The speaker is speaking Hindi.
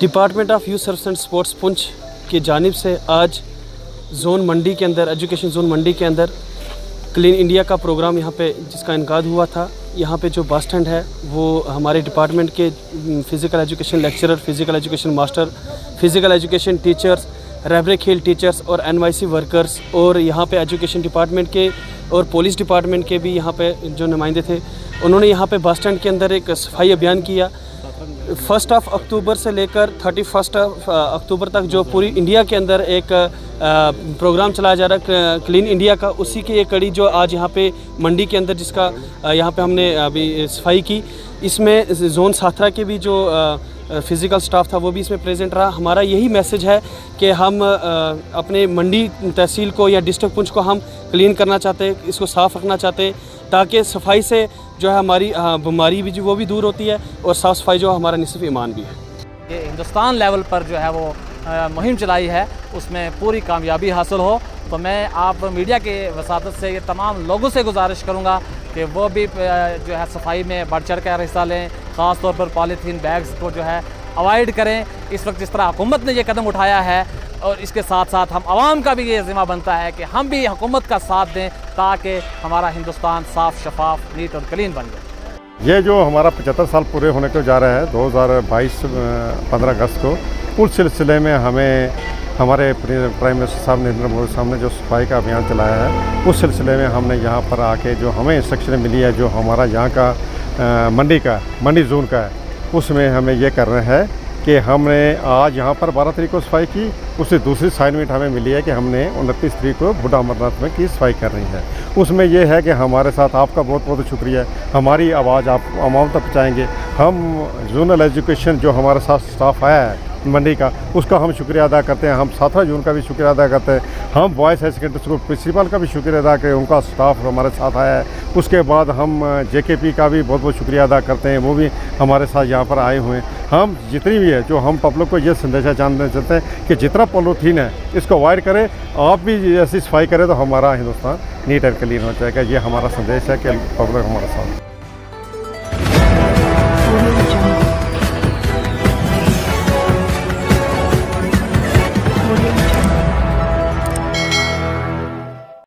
Department of youth service and sports Poonch की जानिब से आज जोन मंडी के अंदर, एजुकेशन जोन मंडी के अंदर क्लीन इंडिया का प्रोग्राम यहाँ पे जिसका इनकाद हुआ था। यहाँ पे जो बस स्टैंड है वो हमारे डिपार्टमेंट के physical education lecturer, physical education master, physical education teachers, रहबरे खेल टीचर्स और NYC वर्कर्स और यहाँ पे एजुकेशन डिपार्टमेंट के और पुलिस डिपार्टमेंट के भी यहाँ पे जो नुमाइंदे थे, उन्होंने यहाँ पे बस स्टैंड के अंदर एक सफाई अभियान किया। 1 अक्टूबर से लेकर 31 अक्टूबर तक जो पूरी इंडिया के अंदर एक प्रोग्राम चलाया जा रहा है क्लीन इंडिया का, उसी की एक कड़ी जो आज यहाँ पे मंडी के अंदर जिसका यहाँ पे हमने अभी सफाई की। इसमें जोन साथरा के भी जो फ़िज़िकल स्टाफ था वो भी इसमें प्रेजेंट रहा। हमारा यही मैसेज है कि हम अपने मंडी तहसील को या डिस्ट्रिक्ट पुंछ को हम क्लीन करना चाहते हैं, इसको साफ़ रखना चाहते हैं, ताकि सफाई से जो है हमारी बीमारी भी वो भी दूर होती है और साफ़ सफाई जो हमारा निस्फ़ ईमान भी है। ये हिंदुस्तान लेवल पर जो है वो मुहिम चलाई है, उसमें पूरी कामयाबी हासिल हो। तो मैं आप मीडिया के वसातत से ये तमाम लोगों से गुजारिश करूँगा कि वो भी जो है सफाई में बढ़ चढ़ कर हिस्सा लें, ख़ास तौर पर पॉलीथीन बैग्स को जो है अवॉइड करें। इस वक्त जिस तरह हुकूमत ने ये कदम उठाया है और इसके साथ साथ हम आवाम का भी ये ज़िम्मा बनता है कि हम भी हुकूमत का साथ दें ताकि हमारा हिंदुस्तान साफ़, शफाफ, नीट और क्लीन बन जाए। ये जो हमारा 75 साल पूरे होने को जा रहा है 2022 15 अगस्त को, उस सिलसिले में हमें हमारे प्राइम मिनिस्टर साहब नरेंद्र मोदी साहब ने जो सफाई का अभियान चलाया है, उस सिलसिले में हमने यहाँ पर आके जो हमें इंस्ट्रक्शन मिली है, जो हमारा यहाँ का मंडी जोन का है, उसमें हमें ये करना है कि हमने आज यहाँ पर 12 तारीख को सफाई की। उससे दूसरी असाइनमेंट हमें मिली है कि हमने 29 तारीख को बूढ़ा अमरनाथ में की सफाई करनी है। उसमें यह है कि हमारे साथ आपका बहुत बहुत शुक्रिया है, हमारी आवाज़ आप आवाम तक पहुँचाएँगे। हम जोनल एजुकेशन जो हमारे साथ स्टाफ आया है मंडी का, उसका हम शुक्रिया अदा करते हैं। हम साथरा जोन का भी शुक्रिया अदा करते हैं। हम boys high secondary school principal का भी शुक्रिया अदा करें, उनका स्टाफ हमारे साथ आया है। उसके बाद हम JKP का भी बहुत बहुत शुक्रिया अदा करते हैं, वो भी हमारे साथ यहाँ पर आए हुए हैं। हम जितनी भी है जो हम पब्लिक को ये संदेशा जानना चाहते हैं कि जितना पॉलीथीन है इसको अवॉइड करें, आप भी ऐसी सफाई करें तो हमारा हिंदुस्तान नीट एंड क्लीन हो जाएगा। ये हमारा संदेश है कि पब्लिक हमारे साथ